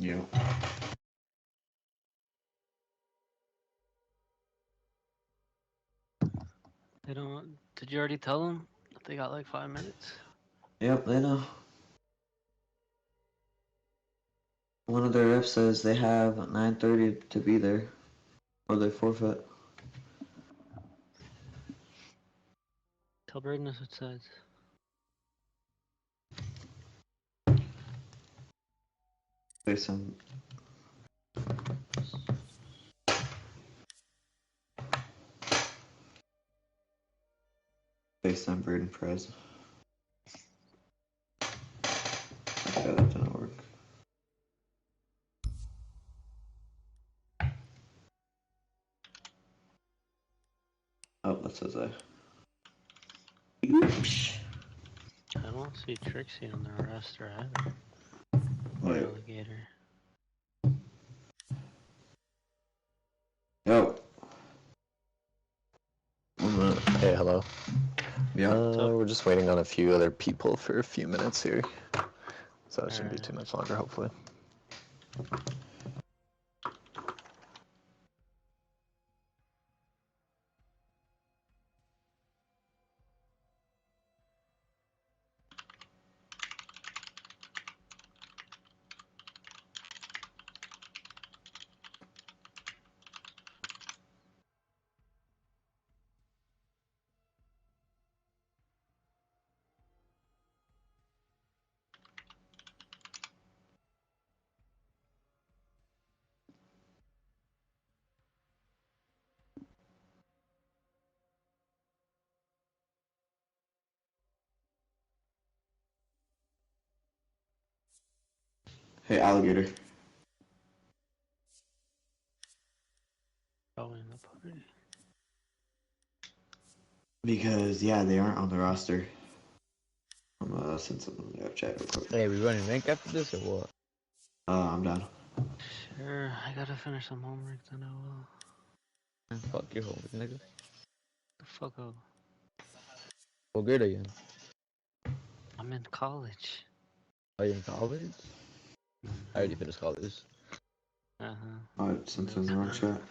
Yeah. They don't. Did you already tell them that they got like 5 minutes? Yep, they know. One of their reps says they have 9:30 to be there, or they forfeit. Tell Braden that's what it says. Based on Braden Perez. Okay, that didn't work. Oh, that says I. Oops. I don't see Trixie on the roster either. Or Wait. Alligator. Yo. 1 minute. Hey, hello. Yeah. We're just waiting on a few other people for a few minutes here. So it shouldn't be Alright. too much longer, hopefully. Hey, Alligator. Probably in the party. Because, yeah, they aren't on the roster. I'm gonna send something in the app chat real quick. Hey, we running rank after this or what? I'm down. Sure, I gotta finish some homework, then I will. Fuck your homework, nigga. The fuck up. What grade are you in? I'm in college. Are you in college? I already finished college. Alright, sent something in the wrong chat.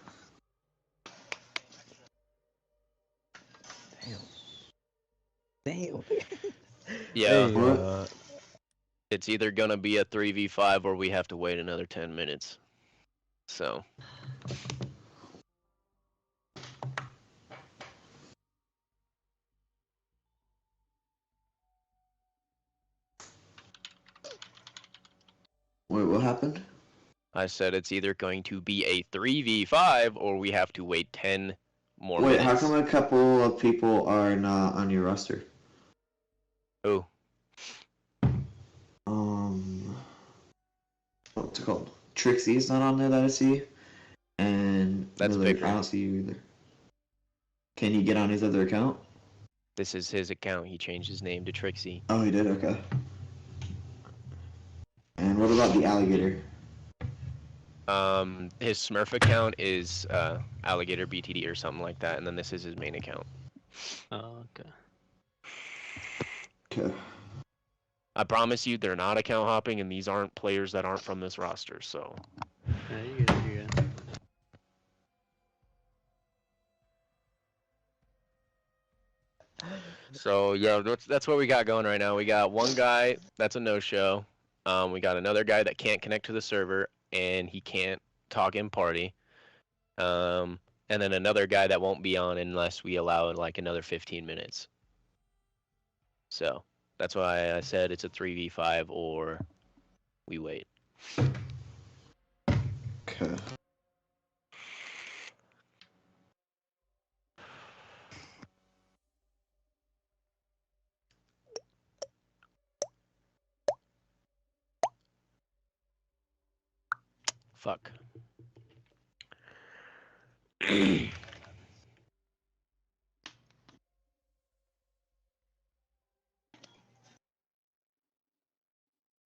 Damn. Yeah, Hey, it's either gonna be a 3v5 or we have to wait another 10 minutes. So. Wait, what happened? I said it's either going to be a 3v5 or we have to wait 10 more Wait, minutes. how come a couple of people are not on your roster? Who? What's it called? Trixie's not on there that I see, and That's Miller, Vicar. I don't see you either. Can he get on his other account? This is his account. He changed his name to Trixie. Oh, he did? Okay. And what about the Alligator? His Smurf account is Alligator BTD or something like that, and then this is his main account. Oh, okay. Okay. I promise you, they're not account hopping, and these aren't players that aren't from this roster, so. Yeah, you good, you good. So yeah, that's what we got going right now. We got one guy that's a no-show. We got another guy that can't connect to the server and he can't talk in party. And then another guy that won't be on unless we allow like another 15 minutes. So that's why I said it's a 3v5 or we wait. Okay. Fuck.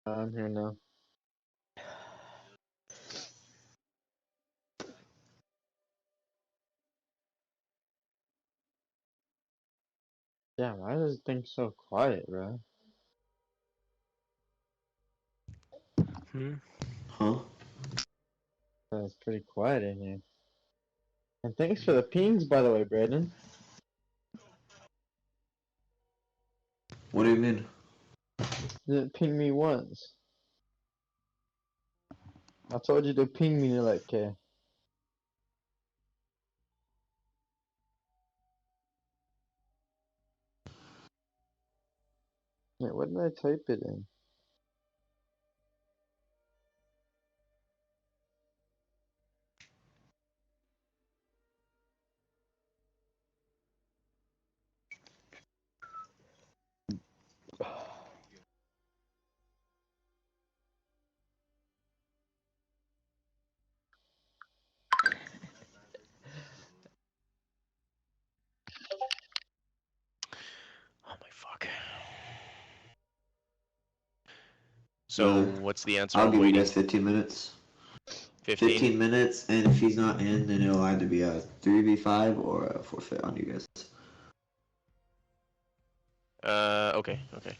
I'm here now. Yeah, why is this thing so quiet, bro? Hmm? Huh? It's pretty quiet in here. And thanks for the pings, by the way, Brandon. What do you mean? Didn't ping me once. I told you to ping me, you're like, okay. Wait, what did I type it in? Oh my fuck. So Uh, what's the answer? I'll I'm give you waiting. guys 15 minutes. 15. 15 minutes, and if he's not in, then it'll either be a 3v5 or a forfeit on you guys. Okay, okay.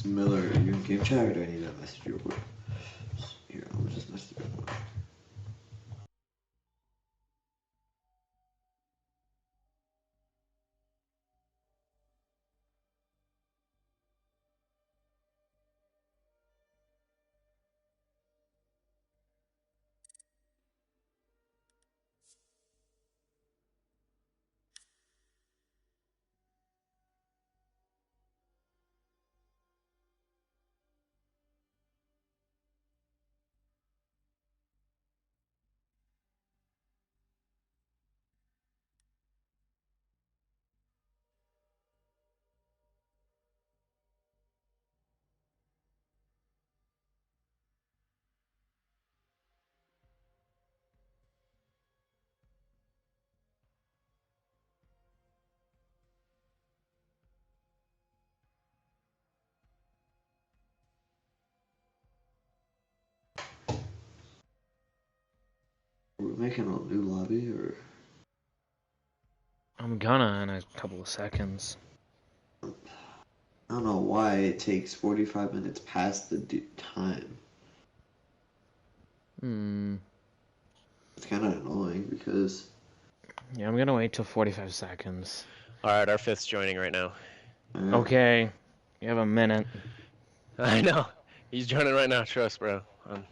Miller, are you in game chat or do I need to message you real quick? Here, I'll just message you. Are we making a new lobby or? I'm gonna in a couple of seconds. I don't know why it takes 45 minutes past the time. It's kind of annoying because. Yeah, I'm gonna wait till 45 seconds. Alright, our fifth's joining right now. Okay, you have a minute. I know. He's joining right now, trust, bro. I'm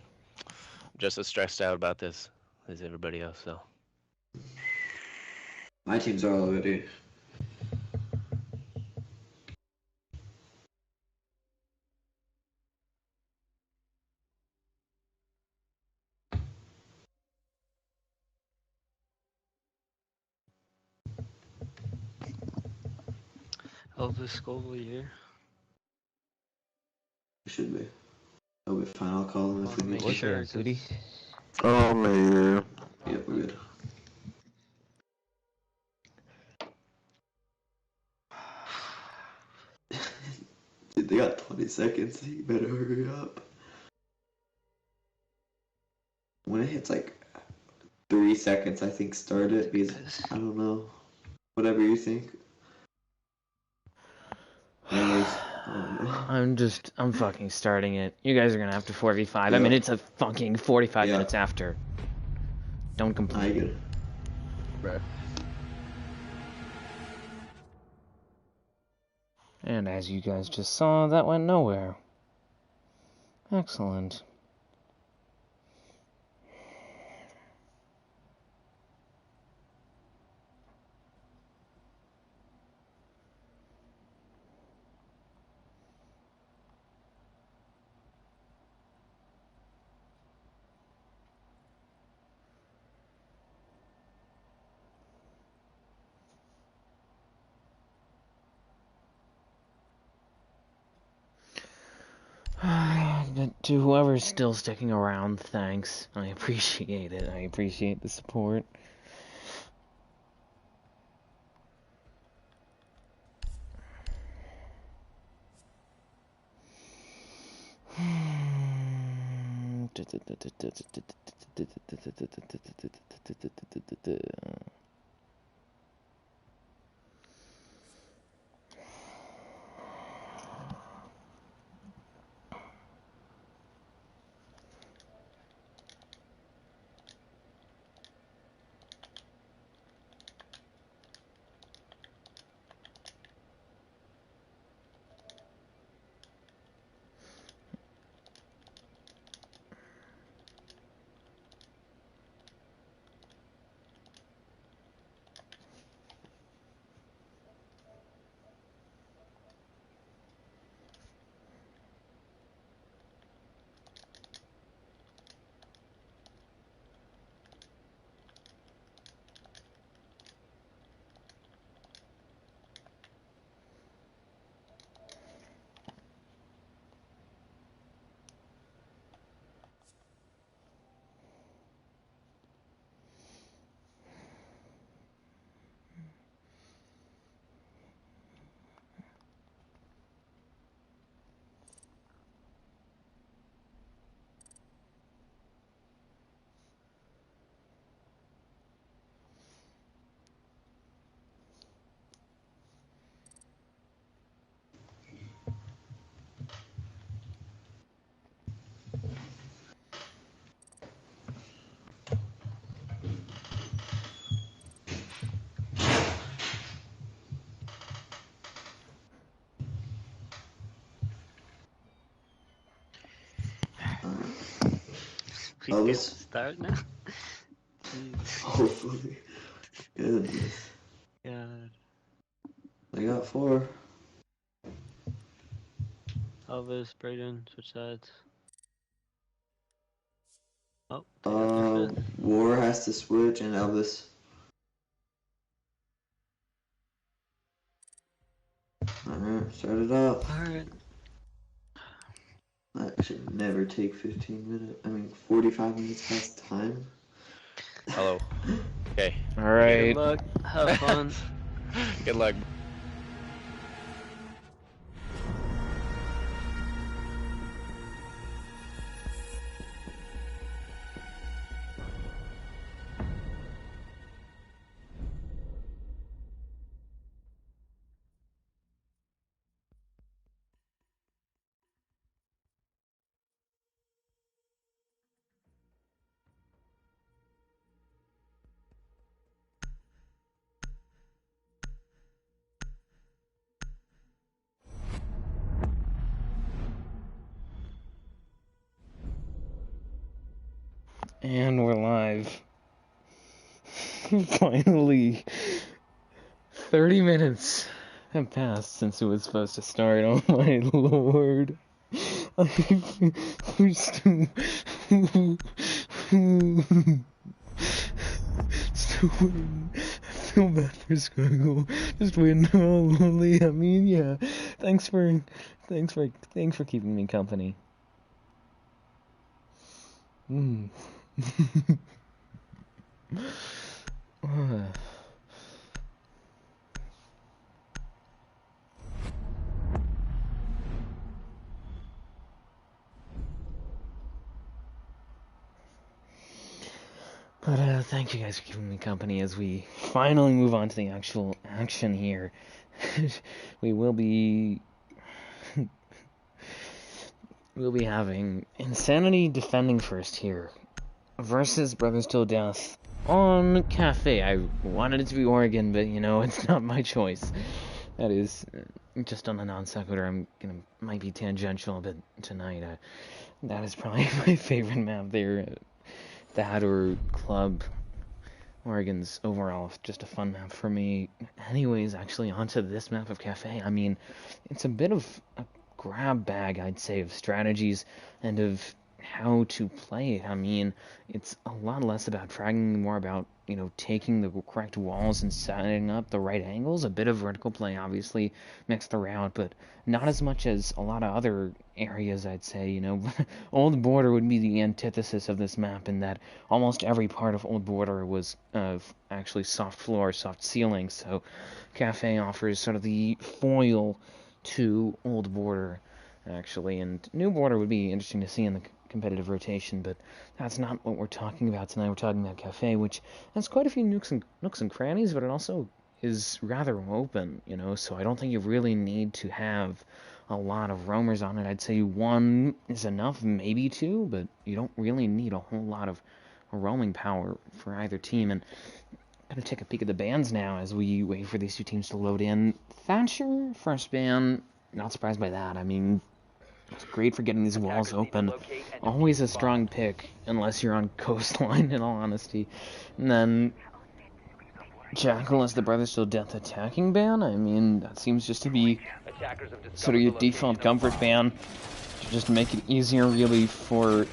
just as stressed out about this as everybody else, so. My teams are already. Elvis Scoville here. Should be. It'll be fine. I'll call them if we need to. What's your goodie? Oh man. Yep, we're good. Dude, they got 20 seconds. You better hurry up. When it hits like 3 seconds, I think start it because I don't know. Whatever you think. Anyways, I don't know. I'm fucking starting it. You guys are gonna have to 4v5. I mean, it's a fucking 45 Yeah. minutes after. Don't I complain. get it. Right. And as you guys just saw, that went nowhere. Excellent. To whoever's still sticking around, thanks. I appreciate it. I appreciate the support. we can Elvis? start now. Jeez. Hopefully. Goodness. God. They got 4. Elvis, Brayden, switch sides. Oh, they got their 5th. War has to switch and Elvis. Alright, start it up. Alright. That should never take 45 minutes past time. Hello. Okay. Good Alright. luck. Have fun. Good luck. And we're live. Finally. 30 minutes have passed since it was supposed to start. Oh my lord. We're still... Still waiting. I feel bad for Squiggle. Just waiting all lonely. I mean, yeah. Thanks for keeping me company. But thank you guys for keeping me company as we finally move on to the actual action here. We will be we'll be having Insanity defending first here versus Brothers Till Death on Cafe. I wanted it to be Oregon, but you know, it's not my choice. That is just on the non sequitur. Might be tangential a bit tonight. That is probably my favorite map there. That or Club. Oregon's overall just a fun map for me. Anyways, actually onto this map of Cafe. I mean, it's a bit of a grab bag, I'd say, of strategies and of how to play it. I mean, it's a lot less about fragging, more about, you know, taking the correct walls and setting up the right angles. A bit of vertical play, obviously, mixed throughout, but not as much as a lot of other areas, I'd say. You know, Old Border would be the antithesis of this map in that almost every part of Old Border was actually soft floor, soft ceiling, so Cafe offers sort of the foil to Old Border, actually, and New Border would be interesting to see in the competitive rotation, but that's not what we're talking about tonight. We're talking about Cafe, which has quite a few nooks and crannies, but it also is rather open, you know, so I don't think you really need to have a lot of roamers on it. I'd say 1 is enough, maybe 2, but you don't really need a whole lot of roaming power for either team. And I'm going to take a peek at the bans now as we wait for these two teams to load in. Thatcher, first ban, not surprised by that. I mean, it's great for getting these walls open. Always a strong pick, unless you're on coastline, in all honesty. And then Jackal is the Brothers Till Death attacking ban. I mean, that seems just to be sort of your default comfort ban, to just make it easier, really, for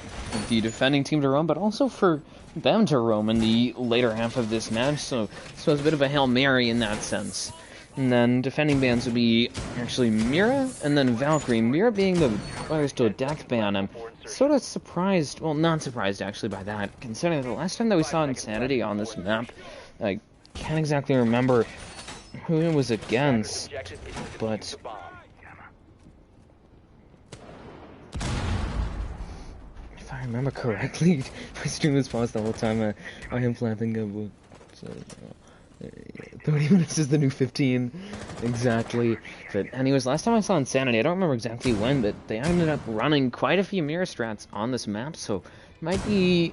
the defending team to roam, but also for them to roam in the later half of this match. So it's a bit of a Hail Mary in that sense. And then defending bans would be actually Mira and then Valkyrie. Mira being the Brothers Till Death ban. I'm sort of surprised, well, not surprised actually by that, considering the last time that we saw Insanity on this map, I can't exactly remember who it was against, but if I remember correctly, my stream was paused the whole time. I am flapping up. So, 30 minutes is the new 15, exactly. But anyways, last time I saw Insanity, I don't remember exactly when, but they ended up running quite a few mirror strats on this map, so might be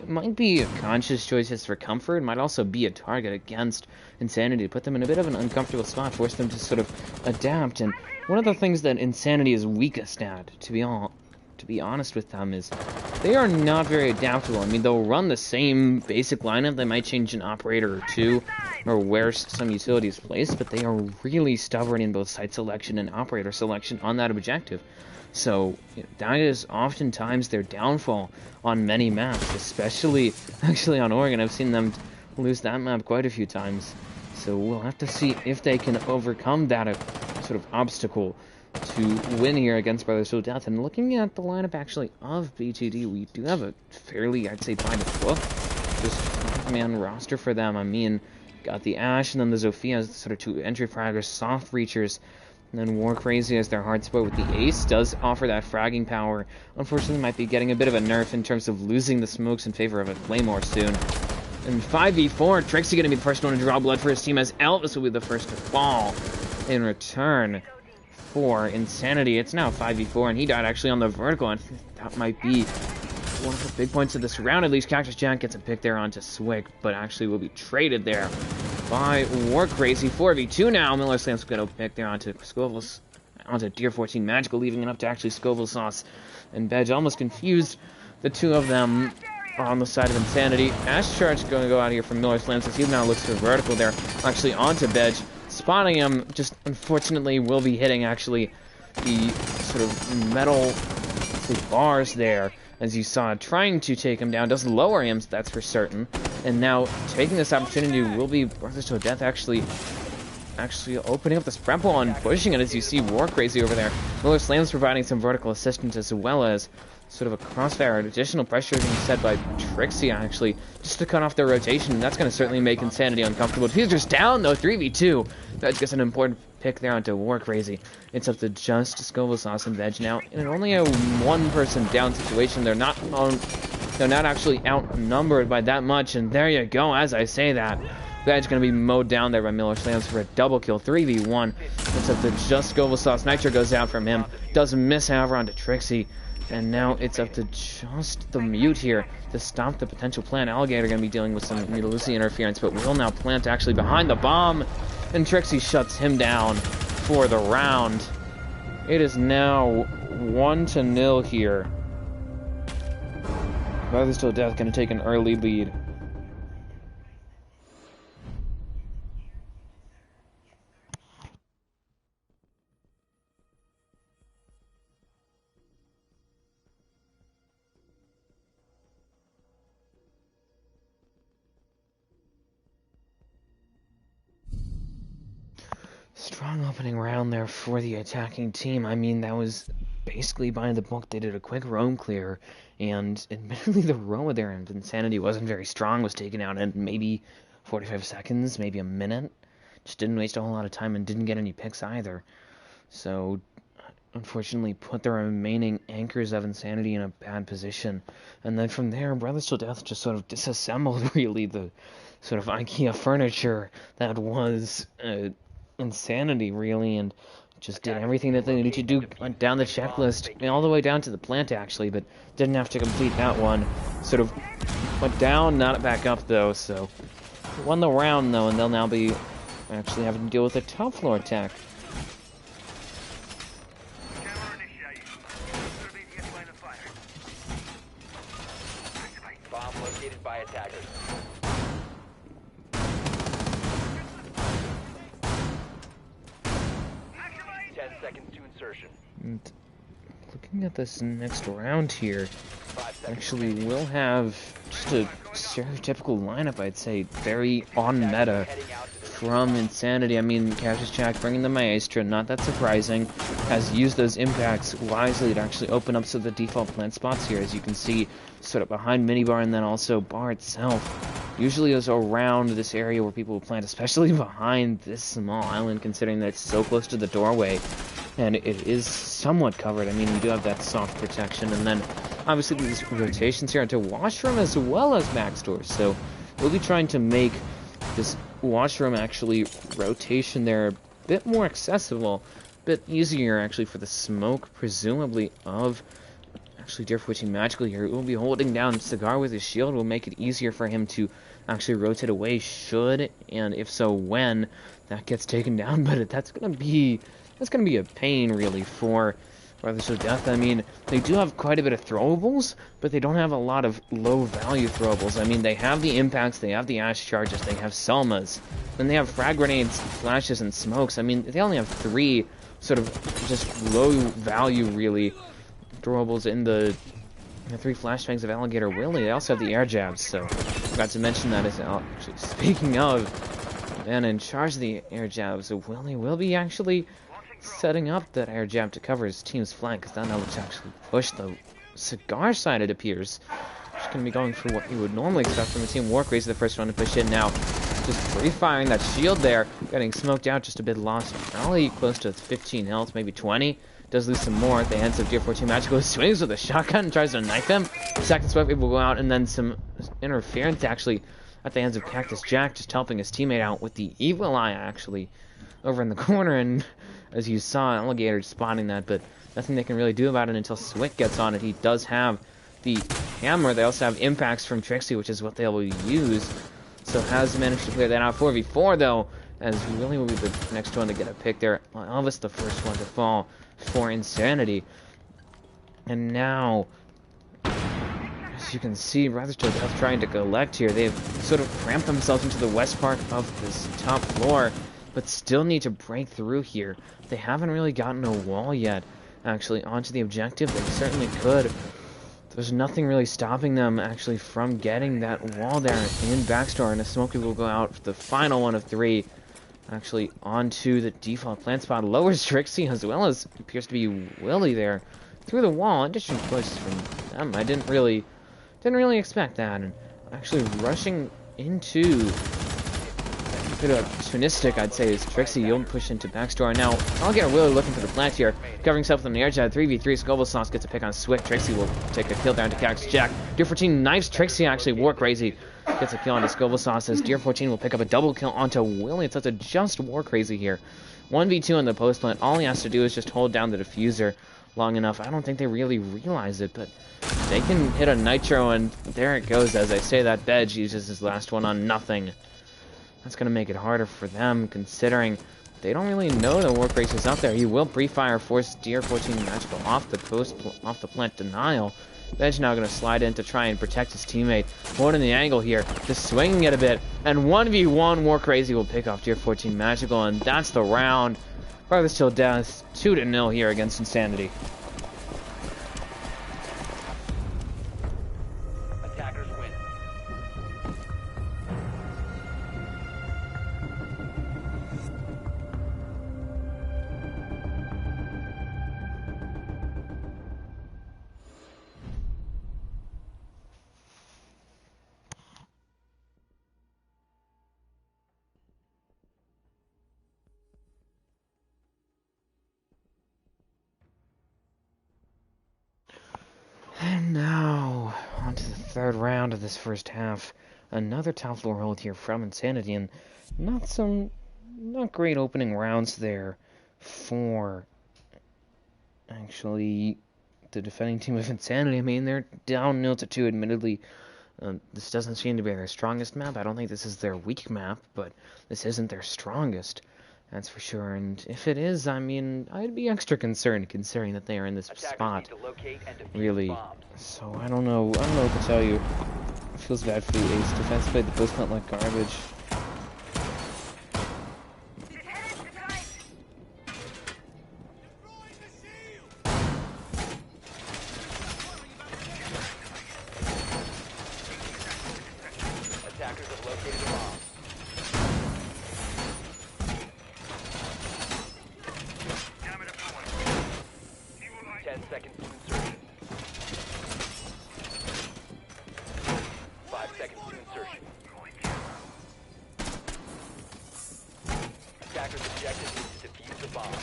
a conscious choice just for comfort. Might also be a target against Insanity to put them in a bit of an uncomfortable spot, force them to sort of adapt. And one of the things that Insanity is weakest at, to be honest with them, is they are not very adaptable. I mean, they'll run the same basic lineup. They might change an operator or two, or where some utilities placed, but they are really stubborn in both site selection and operator selection on that objective. So that is oftentimes their downfall on many maps, especially actually on Oregon. I've seen them lose that map quite a few times. So we'll have to see if they can overcome that sort of obstacle to win here against Brothers Till Death. And looking at the lineup actually of BTD, we do have a fairly, I'd say, by the book, just 5-man roster for them. I mean, got the Ash and then the Zofia as sort of two entry fraggers, soft reachers, and then War Crazy as their hard spot with the Ace. Does offer that fragging power. Unfortunately, might be getting a bit of a nerf in terms of losing the smokes in favor of a Claymore soon. And 5v4, Trixie going to be the first one to draw blood for his team, as Elvis will be the first to fall in return for Insanity. It's now 5v4, and he died actually on the vertical, and that might be one of the big points of this round. At least Cactus Jack gets a pick there onto Swick, but actually will be traded there by War Crazy. 4v2 now. Miller Slams going to pick there onto Scoville's, onto Deer 14 Magical, leaving it up to actually Scoville Sauce and Bedge. Almost confused the two of them on the side of Insanity. Ash Charge going to go out here from Miller Slams as he now looks for vertical there, actually onto Bedge. Spotting him, just unfortunately will be hitting actually the sort of metal bars there, as you saw, trying to take him down. Doesn't lower him, that's for certain. And now taking this opportunity will be Brothers to Death actually opening up the spread ball and pushing it, as you see War Crazy over there. Miller Slams providing some vertical assistance, as well as sort of a crossfire and additional pressure being set by Trixie actually, just to cut off their rotation. That's going to certainly make Insanity uncomfortable. Fuser's down though, 3v2. That gets an important pick there onto War Crazy. It's up to just Scoville Sauce and Veg now in only a one-person down situation. They're not actually outnumbered by that much, and there you go. As I say that, Veg going to be mowed down there by Miller Slams for a double kill, 3v1. It's up to just Scoville Sauce. Nitro goes out from him, does miss however onto Trixie. And now it's up to just the Mute here to stop the potential plant. Alligator going to be dealing with some Lucy interference, but will now plant actually behind the bomb. And Trixie shuts him down for the round. It is now 1-0 here. Brothers Till Death going to take an early lead. Strong opening round there for the attacking team. I mean, that was basically by the book. They did a quick roam clear, and admittedly the Roa there in Insanity wasn't very strong, was taken out in maybe 45 seconds, maybe a minute. Just didn't waste a whole lot of time and didn't get any picks either. So, unfortunately, put the remaining anchors of Insanity in a bad position. And then from there, Brothers Till Death just sort of disassembled, really, the sort of IKEA furniture that was Insanity, really, and just did everything that they needed to do. Went down the checklist, all the way down to the plant, actually, but didn't have to complete that one. Sort of went down, not back up, though, so won the round, though, and they'll now be actually having to deal with a top floor attack. Bomb located by attackers. Seconds to insertion. And looking at this next round here, actually we'll have just a stereotypical lineup, I'd say, very on meta from Insanity. I mean, Cactus Jack bringing the Maestra, not that surprising, has used those impacts wisely to actually open up some of the default plant spots here, as you can see, sort of behind minibar and then also bar itself. Usually is around this area where people will plant, especially behind this small island, considering that it's so close to the doorway, and it is somewhat covered. I mean, you do have that soft protection, and then obviously these rotations here into washroom as well as backdoors. So we'll be trying to make this washroom actually rotation there a bit more accessible, a bit easier actually for the smoke, presumably, of actually Deer 14 Magical here. We'll be holding down Cigar with his shield, will make it easier for him to actually rotate away should, and if so, when that gets taken down. But that's gonna be a pain, really, for Rather so death. I mean, they do have quite a bit of throwables, but they don't have a lot of low-value throwables. I mean, they have the impacts, they have the ash charges, they have Selmas, then they have frag grenades, flashes, and smokes. I mean, they only have 3 sort of just low-value, really, throwables in the 3 flashbangs of Alligator Willie. They also have the air jabs, so forgot to mention that as well. Actually, speaking of, man in charge of the air jabs, so Willie will be actually setting up that air jab to cover his team's flank, because that knowledge actually push the cigar side, it appears. Just going to be going for what you would normally expect from a team. War Crazy the first one to push in now. Just free-firing that shield there, getting smoked out, just a bit lost. Probably close to 15 health, maybe 20. Does lose some more at the hands of Deer 14 Magical. Swings with a shotgun and tries to knife him. Second swipe able to go out, and then some interference actually at the hands of Cactus Jack, just helping his teammate out with the Evil Eye actually over in the corner. And as you saw, Alligator spotting that, but nothing they can really do about it until Swick gets on it. He does have the hammer. They also have impacts from Trixie, which is what they will use. So has managed to clear that out. 4v4 though, as Willie will be the next one to get a pick there. Elvis the first one to fall for Insanity. And now, as you can see, Rather Still Death trying to collect here. They've sort of cramped themselves into the west part of this top floor, but still need to break through here. They haven't really gotten a wall yet, actually, onto the objective. They certainly could. There's nothing really stopping them, actually, from getting that wall there in Backstore, and a smoke will go out for the final one of 3, actually, onto the default plant spot. Lowers Trixie, as well as appears to be Willie there, through the wall. Additional choices from them. I didn't really expect that, and actually rushing into a bit opportunistic, I'd say, is Trixie. You'll push into Backstore. Now, Alligator Willie looking for the plant here, covering himself with an air jab. 3v3, Scoville Sauce gets a pick on Swick. Trixie will take a kill down to Cactus Jack. Deer 14 knifes Trixie, actually. War Crazy gets a kill onto Scoville Sauce, as Deer 14 will pick up a double kill onto Willie. It's such a just War Crazy here. 1v2 on the post plant. All he has to do is just hold down the diffuser long enough. I don't think they really realize it, but they can hit a nitro, and there it goes. As I say that, Bedge uses his last one on nothing. That's going to make it harder for them, considering they don't really know the War Crazy is out there. He will pre-fire, force Deer 14 Magical off the plant denial. Bedge now going to slide in to try and protect his teammate. Holding the angle here, just swinging it a bit, and 1v1 War Crazy will pick off Deer 14 Magical, and that's the round. Farthest till death, 2-0 here against Insanity. Attackers win. And now, on to the third round of this first half. Another top floor hold here from Insanity, and not great opening rounds there for, actually, the defending team of Insanity. I mean, they're down 0-2, admittedly. This doesn't seem to be their strongest map. I don't think this is their weak map, but this isn't their strongest. That's for sure, and if it is, I mean, I'd be extra concerned considering that they are in this spot, really. So I don't know what to tell you. It feels bad for the Ace. Defense played the post plant like garbage. Attackers have located a bomb. 10 seconds to insertion. 5 seconds to insertion. Attackers' objective is to defuse the bomb.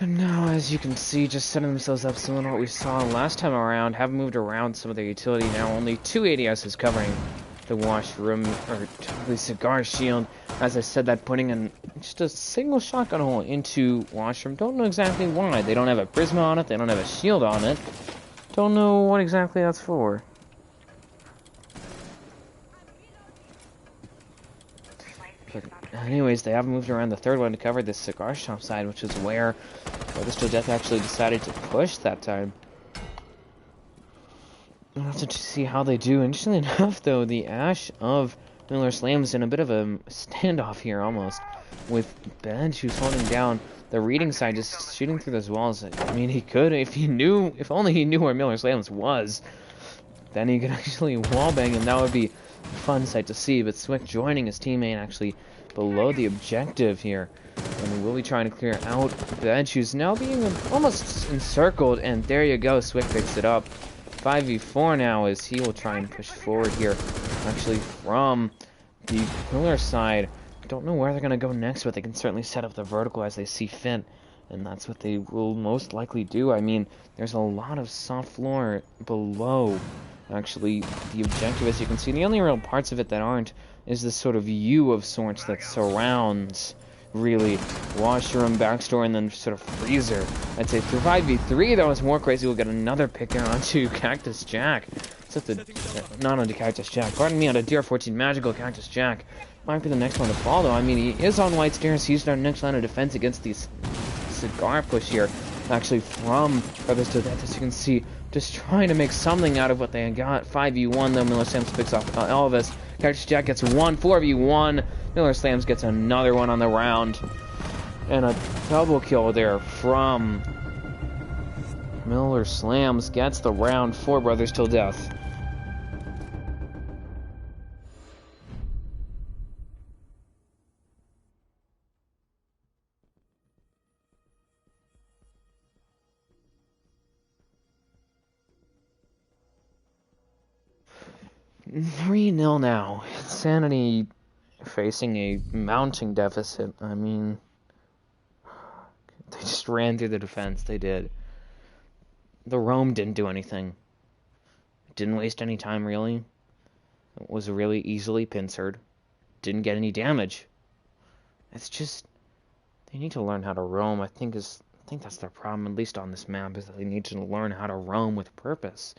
And now, as you can see, just setting themselves up similar to what we saw last time around, have moved around some of their utility now. Only 2 ADS is covering the washroom, or the cigar shield. As I said, that putting in just a single shotgun hole into washroom. Don't know exactly why. They don't have a prisma on it. They don't have a shield on it. Don't know what exactly that's for. But Anyways, they have moved around the third one to cover this cigar shop side, which is where Brothers Till Death actually decided to push that time. We'll have to see how they do. Interestingly enough, though, the Ash of Miller Slam's in a bit of a standoff here, almost, with Bench, who's holding down the reading side, just shooting through those walls. I mean, he could, if only he knew where Miller Slams was, then he could actually wallbang him. That would be a fun sight to see. But Swick joining his teammate actually below the objective here. And we will be trying to clear out Bench, who's now being almost encircled. And there you go, Swick picks it up. 5v4 now as he will try and push forward here. Actually from the pillar side. I don't know where they're going to go next, but they can certainly set up the vertical as they see fit. And that's what they will most likely do. I mean, there's a lot of soft floor below, actually, the objective, as you can see. The only real parts of it that aren't is this sort of U of sorts that surrounds, really, washroom, backstore, and then sort of freezer. I'd say through 5v3, that was more crazy. We'll get another pick there onto Cactus Jack. Not onto Cactus Jack, pardon me, onto DR14 Magical Cactus Jack. Might be the next one to follow. I mean, he is on white stairs. He's our next line of defense against these cigar push here. Actually, from Brothers to Death, as you can see, just trying to make something out of what they got. 5v1, though. Miller Slams picks off Elvis. Cactus Jack gets one. 4v1. Miller Slams gets another one on the round. And a double kill there from Miller Slams. Gets the round for Brothers Till Death. $3-0 now. Insanity facing a mounting deficit. I mean, they just ran through the defense. They did. The roam didn't do anything. Didn't waste any time, really. It was really easily pincered. Didn't get any damage. It's just, they need to learn how to roam. I think that's their problem, at least on this map, is that they need to learn how to roam with purpose.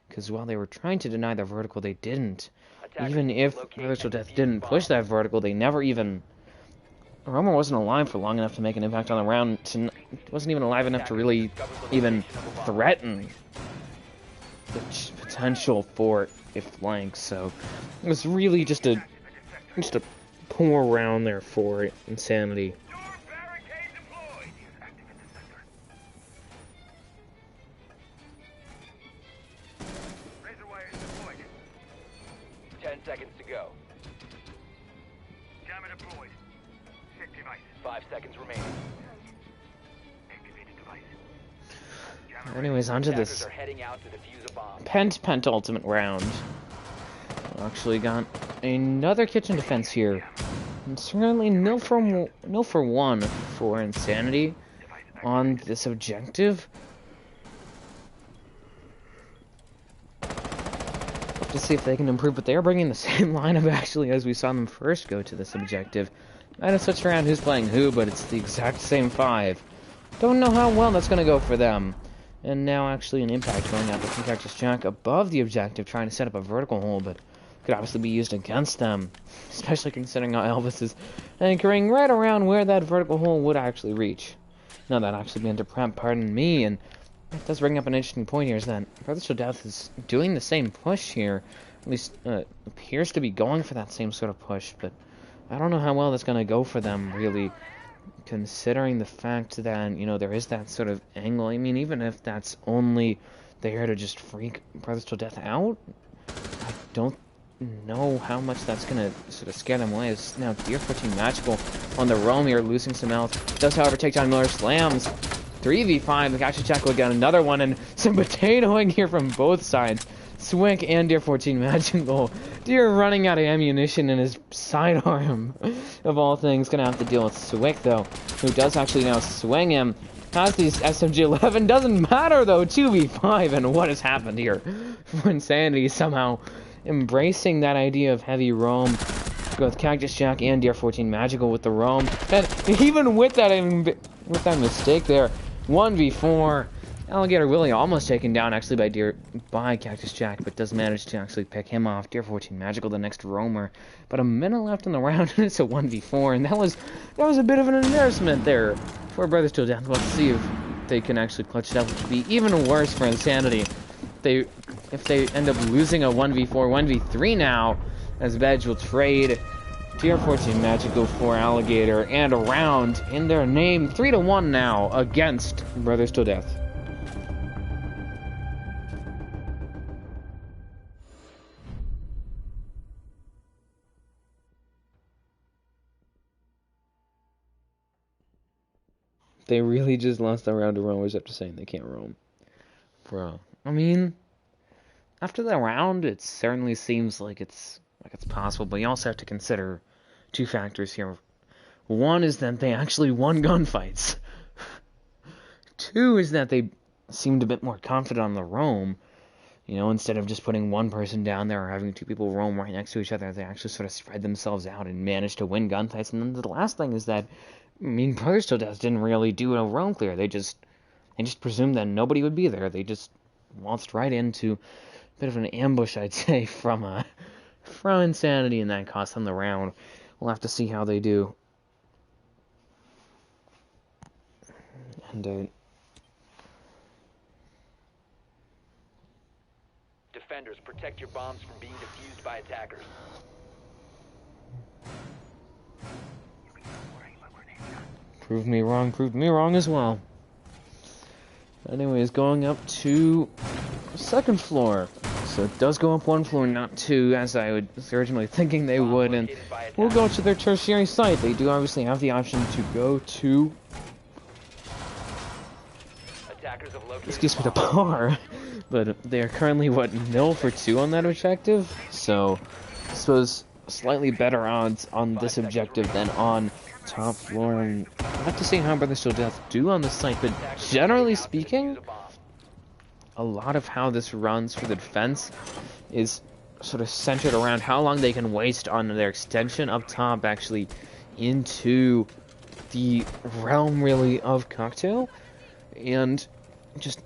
Because while they were trying to deny the vertical, they didn't. Even if Brothers Till Death didn't push that vertical, they never even... Roamer wasn't alive for long enough to make an impact on the round. Wasn't even alive enough to really even threaten the potential for a flank. So it was really just a poor round there for Insanity. 10 seconds to go. 5 seconds remaining. Anyways, onto this penultimate round. Actually got another kitchen defense here. And certainly nil for one for Insanity on this objective. To see if they can improve, but they are bringing the same lineup actually as we saw them first go to this objective. Might have switched around who's playing who, but it's the exact same 5. Don't know how well that's going to go for them. And now actually an impact going out from Cactus Jack above the objective, trying to set up a vertical hole, but could obviously be used against them, especially considering how Elvis is anchoring right around where that vertical hole would actually reach. Now that actually began to prep, pardon me, and that does bring up an interesting point here, is that Brothers Till Death is doing the same push here. At least appears to be going for that same sort of push, but I don't know how well that's going to go for them, really, considering the fact that, you know, there is that sort of angle. I mean, even if that's only there to just freak Brothers Till Death out, I don't know how much that's going to sort of scare them away. It's now DR14 Magical on the roam here, losing some health. Does, however, take down Miller Slams. 3v5, the Cactus Jack will get another one, and some potatoing here from both sides. Swick and DR14 Magical. Deer running out of ammunition in his sidearm, of all things. Gonna have to deal with Swick, though, who does actually now swing him. Has these SMG-11, doesn't matter, though. 2v5, and what has happened here? Insanity somehow embracing that idea of heavy roam. Both Cactus Jack and DR14 Magical with the roam. And even with that mistake there, 1v4, Alligator Willie almost taken down actually by Cactus Jack, but does manage to actually pick him off. Deer 14 Magical, the next roamer. But a minute left in the round, and it's a 1v4, and that was a bit of an embarrassment there for Brothers Till Death. Let's see if they can actually clutch it up, which would be even worse for Insanity. If they end up losing a 1v4, 1v3 now, as Badge will trade Tier 14 Magical for Alligator and a round in their name, 3-1 now against Brothers Till Death. They really just lost a round of roamers after saying they can't roam. Bro, I mean, after that round, it certainly seems like it's possible, but you also have to consider two factors here. One is that they actually won gunfights. Two is that they seemed a bit more confident on the roam. You know, instead of just putting one person down there or having two people roam right next to each other, they actually sort of spread themselves out and managed to win gunfights. And then the last thing is that, I mean, Brothers Till Death didn't really do a roam clear. They just presumed that nobody would be there. They just waltzed right into a bit of an ambush, I'd say, from Insanity, and that cost them the round. We'll have to see how they do. And Defenders, protect your bombs from being defused by attackers. proved me wrong as well. Anyways, going up to the second floor. So it does go up one floor, not two, as I was originally thinking they would, and we'll go to their tertiary site. They do obviously have the option to go to, excuse me, the bar, but they are currently, what, 0 for 2 on that objective? So, I suppose slightly better odds on this objective than on top floor, and I'll have to see how Brothers Till Death do on this site, but generally speaking, a lot of how this runs for the defense is sort of centered around how long they can waste on their extension up top, actually into the realm, really, of Cocktail, and just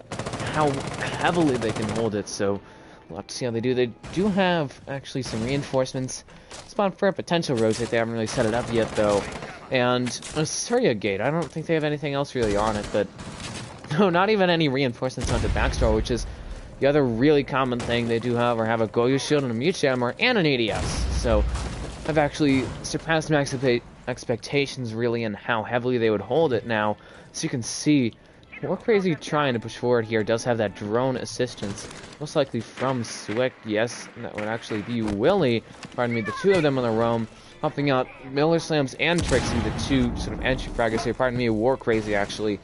how heavily they can hold it. So we'll have to see how they do. They do have actually some reinforcements spawned for a potential rotate. They haven't really set it up yet, though. And a Surya Gate. I don't think they have anything else really on it, but no, not even any reinforcements onto backstore, which is the other really common thing they do have, or have a Goyo Shield and a Mute Jammer and an ADS. So I've actually surpassed my expectations really in how heavily they would hold it now. So you can see, War Crazy trying to push forward here does have that drone assistance, most likely from Swick. Yes, that would actually be Willie. Pardon me, the two of them on the roam, helping out Miller Slams and Trixie, the two sort of entry fraggers here. Pardon me, War Crazy actually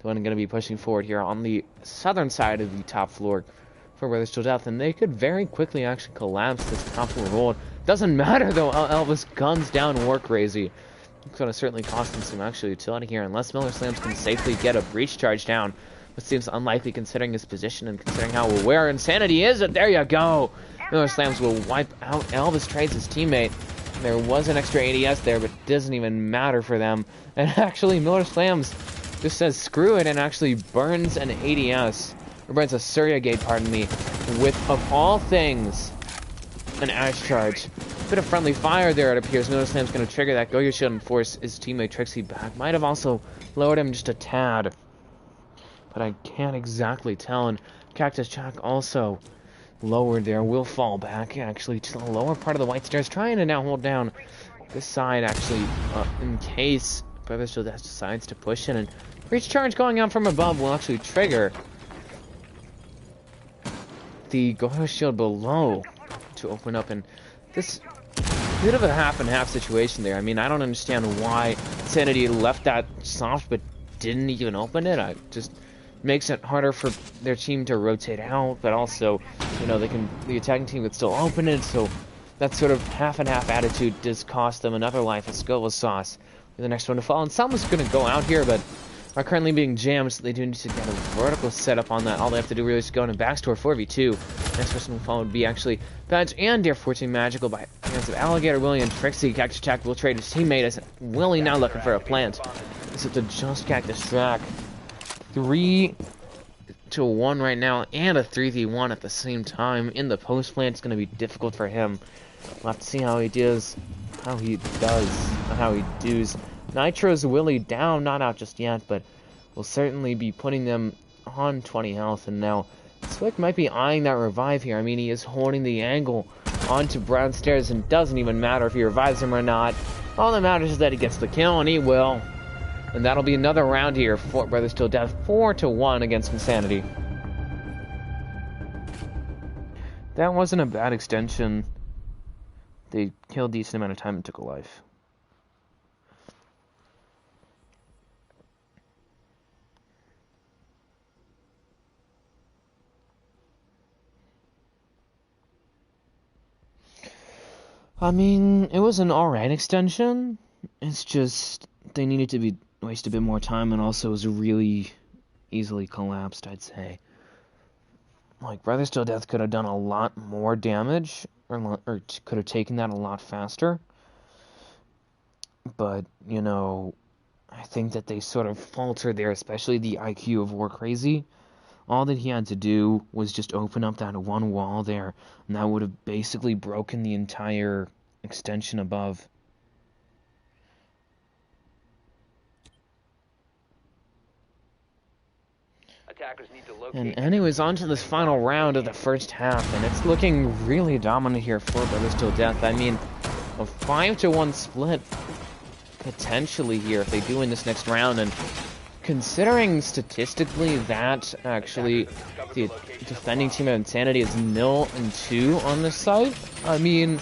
the one going to be pushing forward here on the southern side of the top floor for Brothers Till Death, and they could very quickly actually collapse this top floor hold. Doesn't matter though, Elvis guns down War Crazy. It's going to certainly cost them some actual utility here, unless Miller Slams can safely get a breach charge down, which seems unlikely considering his position and considering how aware Insanity is. And there you go! Miller Slams will wipe out Elvis Trades, his teammate. There was an extra ADS there, but it doesn't even matter for them. And actually, Miller Slams just says screw it and actually burns an ADS, or burns a Surya Gate, pardon me, with, of all things, an Ash Charge. Bit of friendly fire there, it appears. Miller Slam's going to trigger that Goyo Shield and force his teammate Trixie back. Might have also lowered him just a tad, but I can't exactly tell. And Cactus Jack also lowered there, will fall back actually to the lower part of the white stairs, trying to now hold down this side actually, in case Brothers Till Death decides to push in. And breach charge going out from above will actually trigger the Goyo Shield below to open up, and this bit of a half and half situation there. I mean, I don't understand why Insanity left that soft but didn't even open it. It just makes it harder for their team to rotate out, but also, you know, the attacking team could still open it, so that sort of half and half attitude does cost them another life. Let's go with Sauce. The next one to fall, and someone's going to go out here, but are currently being jammed, so they do need to get a vertical setup on that. All they have to do really is go into backstore 4v2. Next person will fall would be actually Badge and Deer 14 Magical by hands of Alligator, Willie, and Trixie. Cactus Jack will trade his teammate as Willie now looking for a plant. This is to just Cactus Jack. 3 5-1 right now, and a 3v1 at the same time. In the post plant, it's going to be difficult for him. We'll have to see how he does. How he does. Nitro's Willie down, not out just yet, but will certainly be putting them on 20 health. And now Swick might be eyeing that revive here. I mean, he is holding the angle onto Brown Stairs, and doesn't even matter if he revives him or not. All that matters is that he gets the kill, and he will. And that'll be another round here for Brothers Till Death, 4-1 against Insanity. That wasn't a bad extension. They killed a decent amount of time and took a life. I mean, it was an alright extension. It's just they needed to waste a bit more time, and also was really easily collapsed, I'd say. Like, Brothers Till Death could have done a lot more damage, or could have taken that a lot faster. But, you know, I think that they sort of faltered there, especially the IQ of War Crazy. All that he had to do was just open up that one wall there, and that would have basically broken the entire extension above. Attackers need to locate. And anyways, on to this final round of the first half, and it's looking really dominant here for Brothers Till Death. I mean, a 5-1 split potentially here if they do win this next round, and considering statistically that actually the defending team of Insanity is 0-2 on this site, I mean,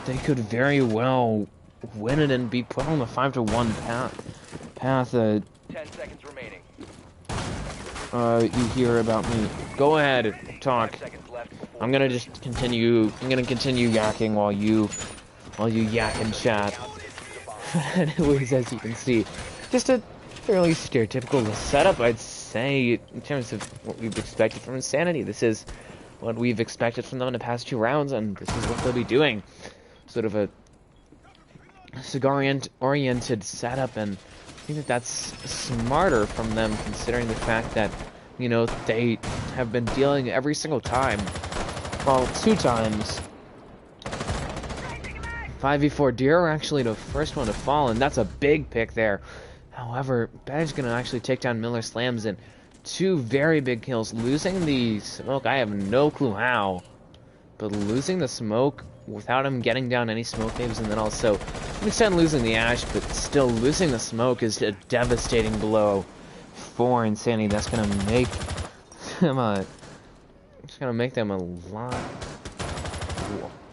they could very well win it and be put on the 5-1 path. 10 seconds remaining. You hear about me. Go ahead, talk. 5 seconds left before I'm gonna continue yakking while you yak and chat. Anyways, as you can see, just a fairly stereotypical setup, I'd say, in terms of what we've expected from Insanity. This is what we've expected from them in the past 2 rounds, and this is what they'll be doing. Sort of a cigar-oriented setup, and I think that that's smarter from them, considering the fact that, you know, they have been dealing every single time, well, 2 times. 5v4 Deer actually the first one to fall, and that's a big pick there. However, Badge's gonna actually take down Miller Slams in 2 very big kills. Losing the smoke, I have no clue how, but losing the smoke without him getting down any smoke waves, and then also, to an extent, losing the Ash, but still losing the smoke is a devastating blow for Insanity. That's gonna make them it's gonna make them a lot.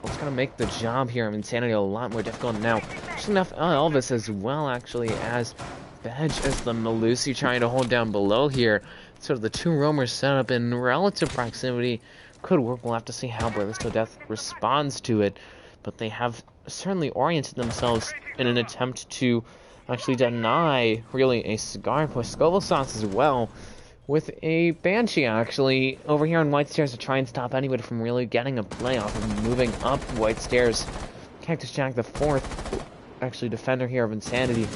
It's gonna make the job here of Insanity a lot more difficult now. Just enough Elvis as well, actually, as Badge as the Melusi trying to hold down below here. Sort of the 2 roamers set up in relative proximity could work. We'll have to see how Brothers Till Death responds to it, but they have certainly oriented themselves in an attempt to actually deny really a cigar push. Scoville Sauce as well, with a Banshee actually over here on White Stairs to try and stop anybody from really getting a play off of moving up White Stairs. Cactus Jack, the 4th actually defender here of Insanity,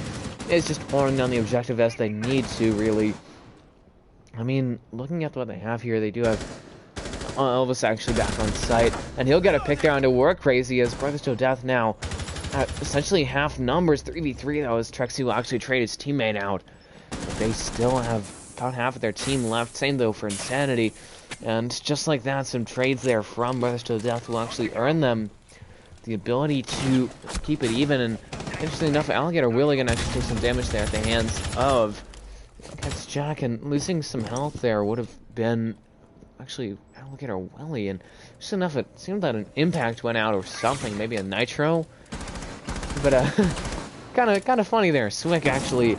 is just pouring down the objective as they need to, really. I mean, looking at what they have here, they do have Elvis actually back on site, and he'll get a pick there onto Work Crazy as Brothers Till Death now at essentially half numbers. 3v3 though, as Trexie will actually trade his teammate out. But they still have about half of their team left. Same though for Insanity, and just like that, some trades there from Brothers Till Death will actually earn them the ability to keep it even. And interestingly enough, Alligator Willie gonna actually take some damage there at the hands of Cactus Jack, and losing some health there would have been actually Alligator Willie, and just enough it seemed that an impact went out or something, maybe a nitro, but kind of funny there. Swick actually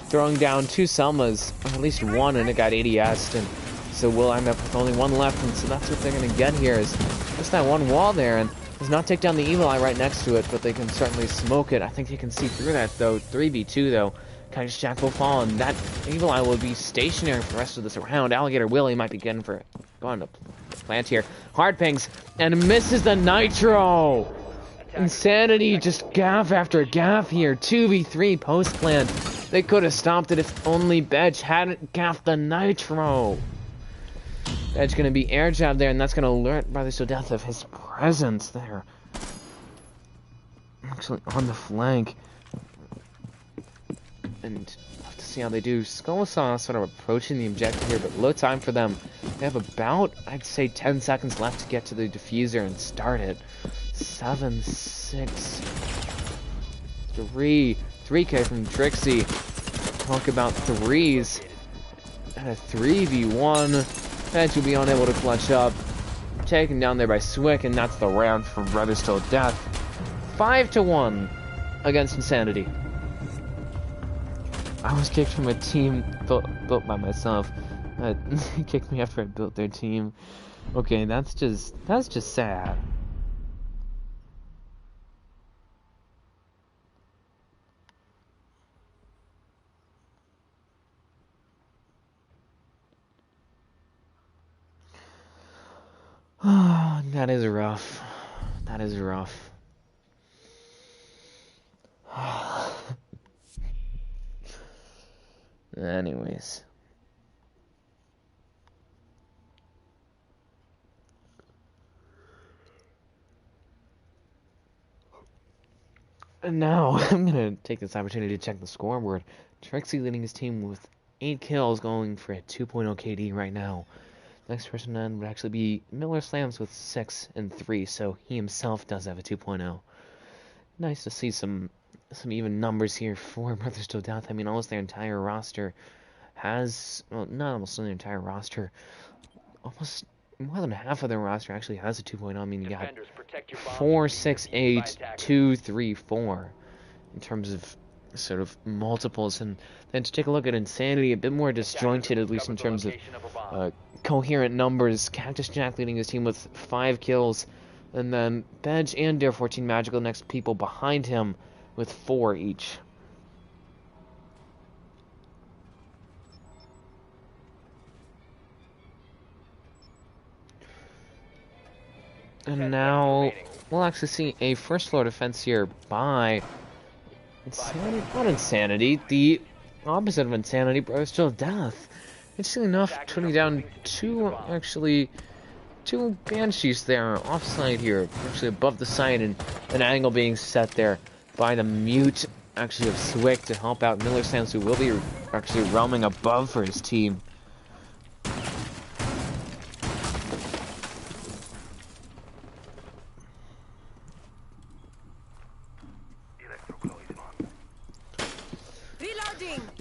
throwing down 2 Selmas, or at least 1, and it got ADS'd, and so we'll end up with only 1 left, and so that's what they're gonna get here, is just that 1 wall there, and does not take down the Evil Eye right next to it, but they can certainly smoke it. I think you can see through that though. 3v2 though. Cactus Jack will fall, and that Evil Eye will be stationary for the rest of this round. Alligator Willie might be going to plant here. Hard pings, and misses the nitro! Insanity just gaff after gaff here. 2v3 post plant. They could have stopped it if only Bedge hadn't gaffed the nitro. Bedge gonna be air jabbed there, and that's gonna alert Brothers to Death of his presence there. Actually, on the flank. And have to see how they do. Skullasaw sort of approaching the objective here, but low time for them. They have about, I'd say, 10 seconds left to get to the diffuser and start it. 7, 6, 3. 3K from Trixie. Talk about threes. At a 3v1. Edge will be unable to clutch up. Taken down there by Swick, and that's the round for Brothers Till Death. 5-1 against Insanity. I was kicked from a team built by myself. They kicked me after I built their team. Okay, that's just sad. That is rough. That is rough. Anyways. And now, I'm gonna take this opportunity to check the scoreboard. Trixie leading his team with 8 kills, going for a 2.0 KD right now. Next person then would actually be Miller Slams with 6 and 3, so he himself does have a 2.0. Nice to see some even numbers here for Brothers Till Death. I mean, almost their entire roster has, well, not almost their entire roster, almost more than half of their roster actually has a 2.0. I mean, you got 4, 6, 8, 2, 3, 4 in terms of sort of multiples. And then to take a look at Insanity, a bit more disjointed, at least in terms of coherent numbers. Cactus Jack leading his team with 5 kills, and then Bedge and Dare 14 Magical next people behind him with 4 each. And now we'll actually see a first floor defense here by Insanity, not Insanity, the opposite of Insanity, Brothers Till Death. Interesting enough, turning down two Banshees there, offside here, actually above the site, and an angle being set there by the mute, actually, of Swick to help out Miller Sands, who will be actually roaming above for his team.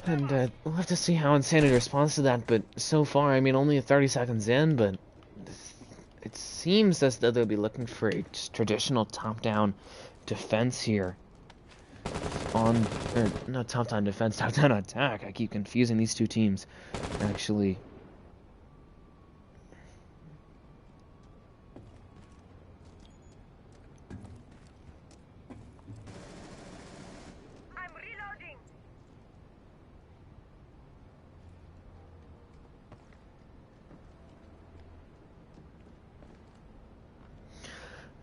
And we'll have to see how Insanity responds to that, but so far, I mean, only 30 seconds in, but it seems as though they'll be looking for a traditional top-down defense here. Not top-down defense, top-down attack. I keep confusing these two teams, actually.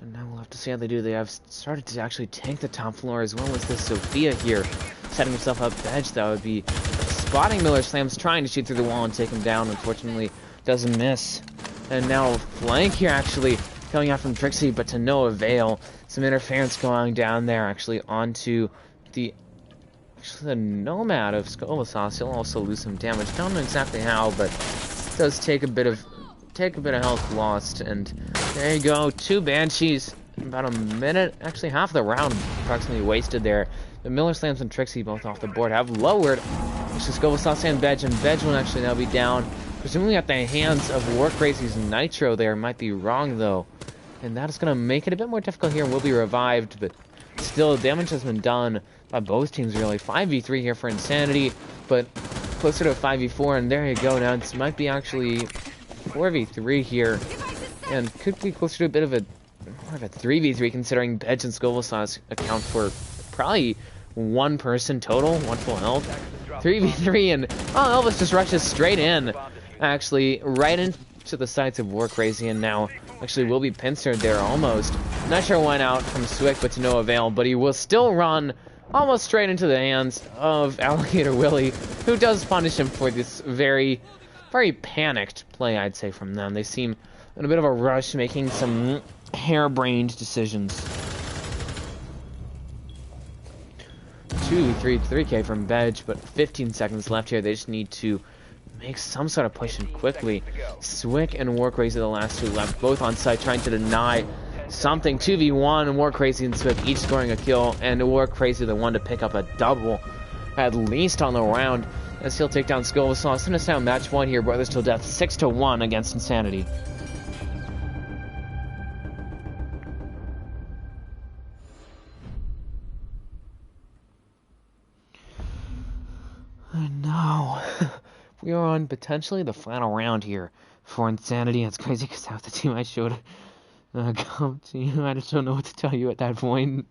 And now we'll have to see how they do. They have started to actually tank the top floor, as well as this Sophia here, setting himself up edge. That would be spotting Miller Slams, trying to shoot through the wall and take him down. Unfortunately, doesn't miss. And now flank here, actually, coming out from Trixie, but to no avail. Some interference going down there, actually, onto the Nomad of Skullasaw. He'll also lose some damage. Don't know exactly how, but it does take a bit of health lost. And there you go, 2 Banshees, about a minute, actually half the round approximately wasted there. The Miller Slams and Trixie both off the board have lowered. It's just Skullasaw and Bedge, and Bedge will actually now be down, presumably at the hands of War Crazy's Nitro there. Might be wrong though, and that is going to make it a bit more difficult here. Will be revived, but still damage has been done by both teams really. 5v3 here for Insanity, but closer to a 5v4, and there you go. Now this might be actually 4v3 here, and could be closer to a bit of a more of a 3v3, considering Bedge and Skullasaw account for probably 1 person total, 1 full health. 3v3, and Elvis just rushes straight in, actually right into the sights of War Crazy, and now actually will be pincered there almost. Not sure when out from Swick, but to no avail, but he will still run almost straight into the hands of Alligator Willie, who does punish him for this very, very panicked play, I'd say, from them. They seem in a bit of a rush, making some harebrained decisions. 3K from Veg, but 15 seconds left here. They just need to make some sort of push in quickly. Swick and War Crazy are the last two left, both on site, trying to deny something. 2v1, and War Crazy and Swick each scoring a kill, and War Crazy the one to pick up a double, at least on the round, as he'll take down Skull. So send us down match one here, Brothers Till Death, 6-1 against Insanity. And now, we are on potentially the final round here for Insanity. It's crazy because half the team I showed come to you. I just don't know what to tell you at that point.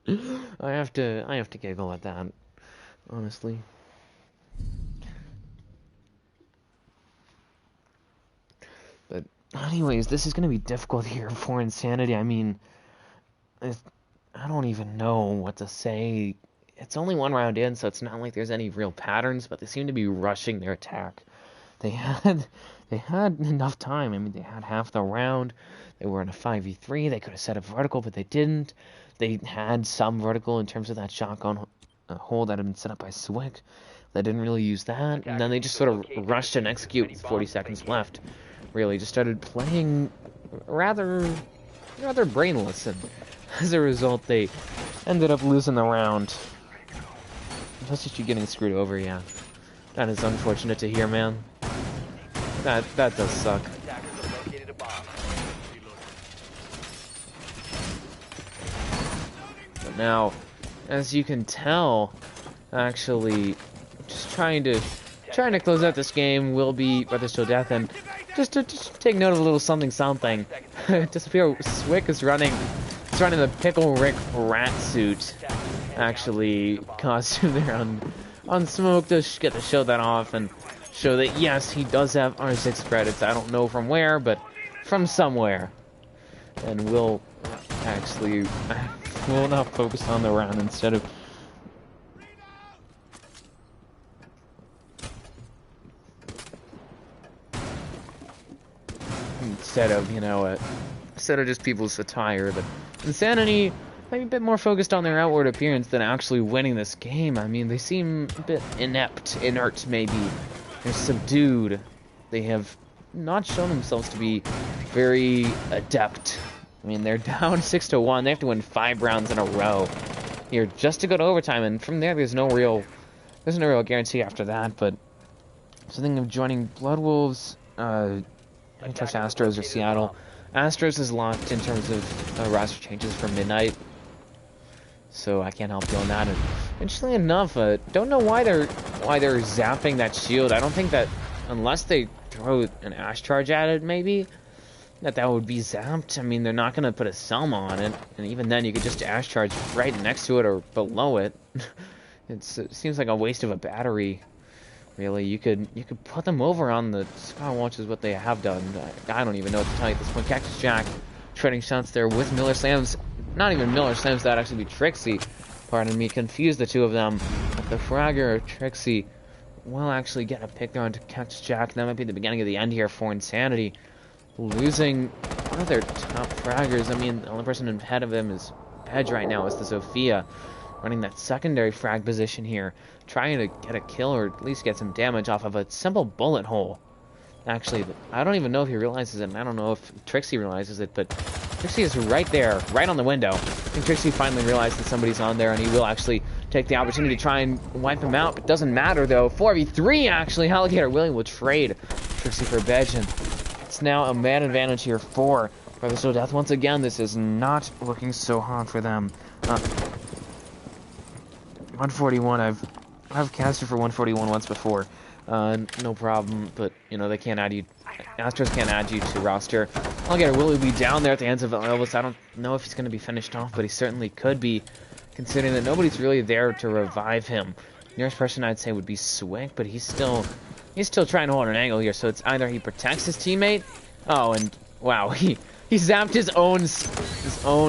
I have to giggle at that, honestly. But anyways, this is gonna be difficult here for Insanity. I mean, I don't even know what to say. It's only one round in, so it's not like there's any real patterns, but they seem to be rushing their attack. They had enough time. I mean, they had half the round. They were in a 5v3. They could have set a vertical, but they didn't. They had some vertical in terms of that shotgun hole that had been set up by Swick. They didn't really use that, and then they just sort of rushed and execute with 40 seconds left. Really, just started playing rather brainless, and as a result, they ended up losing the round. That's just you getting screwed over, yeah. That is unfortunate to hear, man. That does suck. But now, as you can tell, actually, just trying to close out this game will be Brothers Till Death, and just to take note of a little something. Disappear. Swick is running the Pickle Rick rat suit, actually, costume there on Smoke to get to show that off and show that yes, he does have R6 credits. I don't know from where, but from somewhere. And we'll not focus on the round instead of instead of just people's attire. But Insanity maybe a bit more focused on their outward appearance than actually winning this game. I mean, they seem a bit inert maybe. They're subdued. They have not shown themselves to be very adept. I mean, they're down 6-1. They have to win 5 rounds in a row here just to go to overtime, and from there, there's no real guarantee after that. But something of joining Blood Wolves, touch Astros or Seattle. Astros is locked in terms of roster changes for midnight, so I can't help you on that. And interestingly enough, don't know why they're zapping that shield. I don't think that unless they throw an Ash Charge at it, maybe that would be zapped. I mean, they're not gonna put a Selma on it, and even then, you could just Ash Charge right next to it or below it. It seems like a waste of a battery. Really, you could put them over on the Scar Watch is what they have done. I don't even know what to tell you at this point. Cactus Jack trading shots there with Miller Slams. Not even Miller Slams, that'd actually be Trixie. Pardon me, confuse the two of them. But the Fragger or Trixie will actually get a pick there onto Cactus Jack. That might be the beginning of the end here for Insanity. Losing one of their top fraggers. I mean, the only person ahead of them is Edge right now, is the Sophia. Running that secondary frag position here, trying to get a kill or at least get some damage off of a simple bullet hole. Actually, I don't even know if he realizes it, and I don't know if Trixie realizes it, but Trixie is right there, right on the window. I think Trixie finally realized that somebody's on there, and he will actually take the opportunity to try and wipe him out. It doesn't matter, though. 4v3, actually. Alligator Willie will trade Trixie for Bedge, and it's now a man advantage here for Brothers Till Death. Once again, this is not looking so hot for them. 141, I've casted for 141 once before, no problem, but, they can't add you, Astros can't add you to roster. Alligator Willie will be down there at the hands of Elvis. I don't know if he's going to be finished off, but he certainly could be, considering that nobody's really there to revive him. Nearest person I'd say would be Swick, but he's still trying to hold an angle here, so it's either he protects his teammate, oh, and, wow, he zapped his own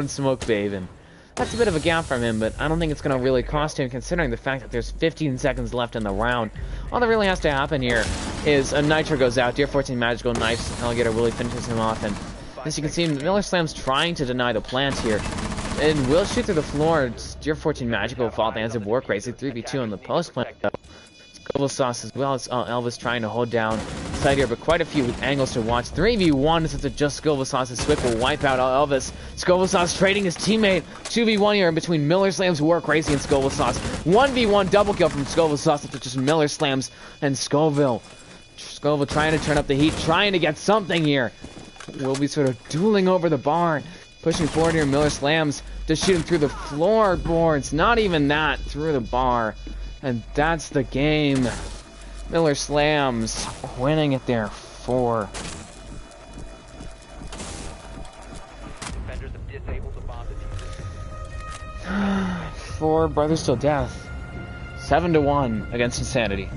Smoke Babe, and That's a bit of a gap from him, but I don't think it's going to really cost him considering the fact that there's 15 seconds left in the round. All that really has to happen here is a Nitro goes out, Deer 14 Magical Knives, Alligator Willie finishes him off, and as you can see, Miller Slam's trying to deny the plant here. And will shoot through the floor. Deer 14 Magical fall at the hands of War Crazy. 3v2 on the post plant though. Scoville Sauce as well as Elvis trying to hold down side here, but quite a few angles to watch. 3v1 since it's just Scoville Sauce's Swift will wipe out Elvis. Scoville Sauce trading his teammate. 2v1 here in between Miller Slams, War Crazy, and Scoville Sauce. 1v1 double kill from Scoville Sauce after just Miller Slams and Scoville. Scoville trying to turn up the heat, trying to get something here. Will be sort of dueling over the bar. Pushing forward here, Miller Slams just shooting through the floorboards. Not even that, through the bar. And that's the game. Miller Slams winning it there 4. Defenders have disabled the bomb diffuser. 4 Brothers Till Death. 7-1 against Insanity.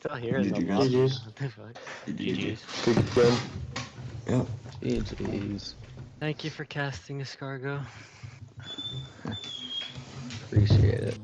Still here in the GG's. lobby. GG's. What the fuck? GG's. Good game. Yep. GG's. Thank you for casting Escargo. Appreciate it.